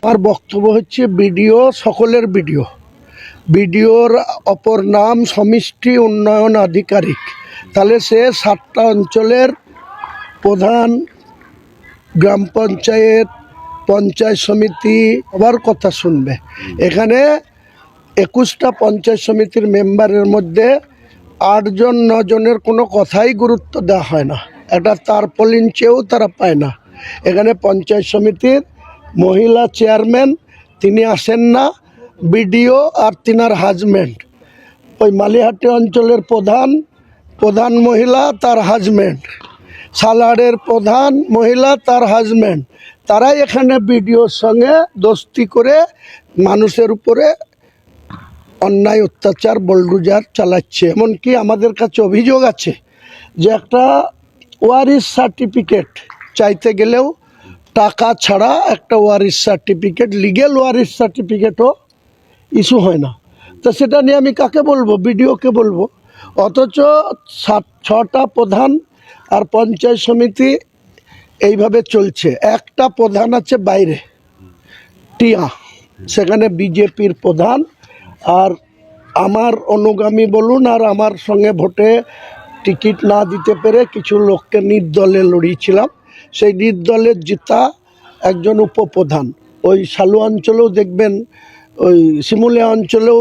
আমার বক্তব্য হচ্ছে ভিডিও সকলের ভিডিও, ভিডিওর অপর নাম সমষ্টি উন্নয়ন আধিকারিক। তাহলে সে 7টা অঞ্চলের প্রধান, গ্রাম পঞ্চায়েত, পঞ্চায়েত সমিতি আবার কথা শুনবে। এখানে 21টা পঞ্চায়েত সমিতির মেম্বারের মধ্যে 8 জন 9 জনের কোনো কথাই গুরুত্ব দেওয়া হয় না, একটা তারপলিন চেয়েও তারা পায় না। এখানে পঞ্চায়েত সমিতির মহিলা চেয়ারম্যান তিনি আসেন না, বিডিও আর তিনার হাজব্যান্ড, ওই মালিহাটি অঞ্চলের প্রধান মহিলা তার হাজব্যান্ড, সালারের প্রধান মহিলা তার হাজব্যান্ড, তারাই এখানে বিডিওর সঙ্গে দোস্তি করে মানুষের উপরে অন্যায় অত্যাচার বলডুজার চালাচ্ছে। এমনকি আমাদের কাছে অভিযোগ আছে যে একটা ওয়ারিশ সার্টিফিকেট চাইতে গেলেও টাকা ছাড়া একটা ওয়ারিশ সার্টিফিকেট, লিগেল ওয়ারিশ সার্টিফিকেটও ইস্যু হয় না। তো সেটা নিয়ে আমি কাকে বলবো? বিডিওকে বলবো। অথচ 6টা প্রধান আর পঞ্চায়েত সমিতি এইভাবে চলছে। একটা প্রধান আছে বাইরে টিয়া, সেখানে বিজেপির প্রধান, আর আমার অনুগামী বলুন আর আমার সঙ্গে ভোটে টিকিট না দিতে পেরে কিছু লোককে নির্দলে লড়িয়েছিলাম, সেই নির্দলের জিতা একজন উপপ্রধান। ওই সালু অঞ্চলেও দেখবেন, ওই শিমুলিয়া অঞ্চলেও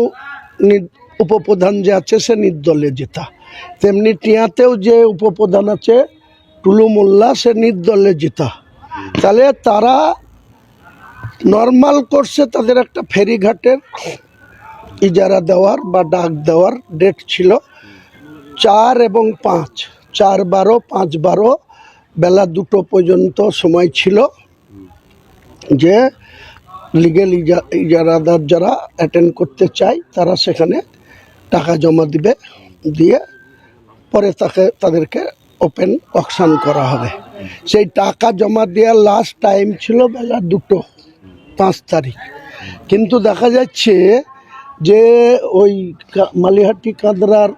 উপপ্রধান যে আছে সে নির্দলে জেতা। তেমনি টিয়াতেও যে উপপ্রধান আছে টুলু মোল্লা, সে নির্দলে জেতা। তাহলে তারা নর্মাল করছে, তাদের একটা ফেরিঘাটের ইজারা দেওয়ার বা ডাক দেওয়ার ডেট ছিল 4 এবং 5, 4/12, 5/12 বেলা 2টো পর্যন্ত সময় ছিল যে লিগেল ইজারাদার যারা অ্যাটেন্ড করতে চায় তারা সেখানে টাকা জমা দিবে, দিয়ে পরে তাদেরকে ওপেন অকশন করা হবে। সেই টাকা জমা দেওয়ার লাস্ট টাইম ছিল বেলা 2টো, 5 তারিখ। কিন্তু দেখা যাচ্ছে যে ওই মালিহাটি কাঁদরার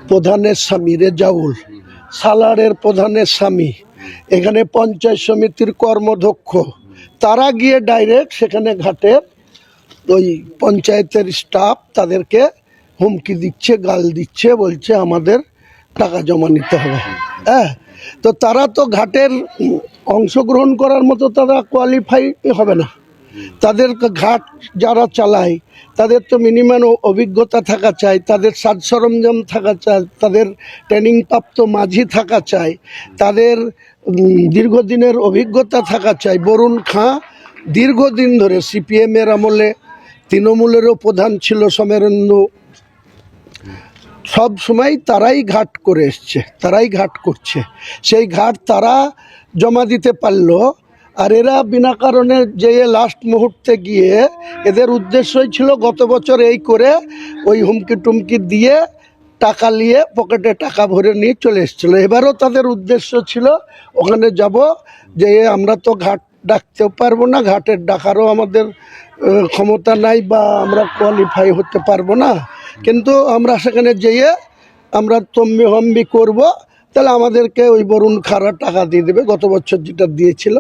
প্রধানের স্বামী রেজাউল, সালারের প্রধানের স্বামী, এখানে পঞ্চায়েত সমিতির কর্মদক্ষ, তারা গিয়ে ডাইরেক্ট সেখানে ঘাটের ওই পঞ্চায়েতের স্টাফ তাদেরকে হুমকি দিচ্ছে, গাল দিচ্ছে, বলছে আমাদের টাকা জমা নিতে হবে। হ্যাঁ, তো তারা তো ঘাটের অংশগ্রহণ করার মতো তারা কোয়ালিফাই হবে না। তাদের ঘাট যারা চালায় তাদের তো মিনিমাম অভিজ্ঞতা থাকা চাই, তাদের সাজ সরঞ্জাম থাকা চাই, তাদের ট্রেনিং প্রাপ্ত মাঝি থাকা চাই, তাদের দীর্ঘদিনের অভিজ্ঞতা থাকা চাই। বরুণ খাঁ দীর্ঘদিন ধরে সিপিএমের আমলে তৃণমূলেরও প্রধান ছিল সমরেন্দ্র, সব সময় তারাই ঘাট করে এসছে, তারাই ঘাট করছে। সেই ঘাট তারা জমা দিতে পারলো, আর এরা বিনা কারণে যে লাস্ট মুহূর্তে গিয়ে এদের উদ্দেশ্যই ছিল গত বছর এই করে ওই হুমকি টুমকি দিয়ে টাকা নিয়ে পকেটে টাকা ভরে নিয়ে চলে এসেছিলো। এবারও তাদের উদ্দেশ্য ছিল ওখানে যাব, যে আমরা তো ঘাট ডাকতেও পারবো না, ঘাটের ডাকারও আমাদের ক্ষমতা নাই বা আমরা কোয়ালিফাই হতে পারবো না, কিন্তু আমরা সেখানে যেয়ে আমরা তম্বি হম্বি করবো, তাহলে আমাদেরকে ওই বরুণ খারা টাকা দিয়ে দেবে, গত বছর যেটা দিয়েছিল।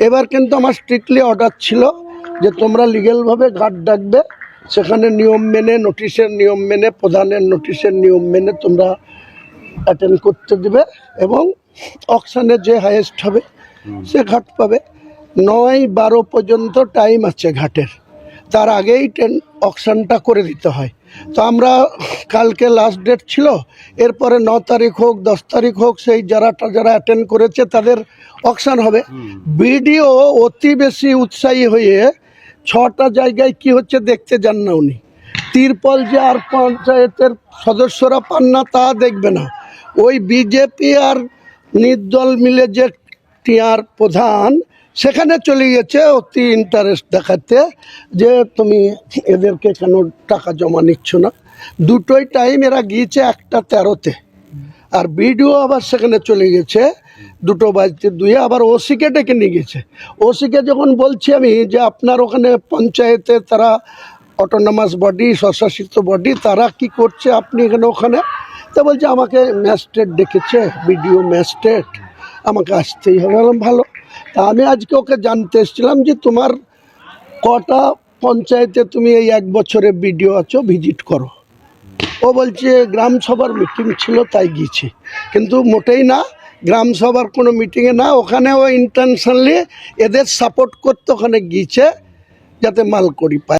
এবার কিন্তু আমার স্ট্রিক্টলি অর্ডার ছিল যে তোমরা লিগেলভাবে ঘাট ডাকবে, সেখানে নিয়ম মেনে, নোটিশের নিয়ম মেনে, প্রধানের নোটিশের নিয়ম মেনে তোমরা অ্যাটেন্ড করতে দেবে, এবং অকশানে যে হাইয়েস্ট হবে সে ঘাট পাবে। 9/12 পর্যন্ত টাইম আছে ঘাটের, তার আগেই অকশানটা করে দিতে হয়। তো আমরা কালকে লাস্ট ডেট ছিল, এরপরে 9 তারিখ হোক 10 তারিখ হোক, সেই যারা অ্যাটেন্ড করেছে তাদের অকশান হবে। ভিডিও অতি বেশি উৎসাহী হয়ে 6টা জায়গায় কি হচ্ছে দেখতে যান না উনি। তিরপল যে আর পঞ্চায়েতের সদস্যরা পান না তা দেখবে না, ওই বিজেপি আর নির্দল মিলে যে টিআর প্রধান সেখানে চলে গেছে অতি ইন্টারেস্ট দেখাতে যে তুমি এদেরকে কেন টাকা জমা নিচ্ছ না। দুটোই টাইম এরা গিয়েছে 1:13-তে, আর ভিডিও আবার সেখানে চলে গেছে 2:22 আবার ওসিকে ডেকে নিয়ে গেছে। ওসিকে যখন বলছি আমি যে আপনার ওখানে পঞ্চায়েতে তারা অটোনমাস বডি, স্বশাসিত বডি, তারা কি করছে আপনি এখানে ওখানে, তা বলছে আমাকে ম্যাজিস্ট্রেট ডেকেছে, বিডিও ম্যাজিস্ট্রেট, আমাকে আসতেই হবে। বললাম ভালো। তা আমি আজকে ওকে জানতে এসেছিলাম যে তোমার কটা পঞ্চায়েতে তুমি এই 1 বছরে বিডিও আছো, ভিজিট করো। ও বলছে গ্রাম সভার মিটিং ছিল তাই গিয়েছে, কিন্তু মোটেই না, গ্রাম সভার কোনো মিটিংয়ে না, ওখানে ও ইন্টেনশনালি এদের সাপোর্ট করতে ওখানে গিয়েছে যাতে মাল করি পায়।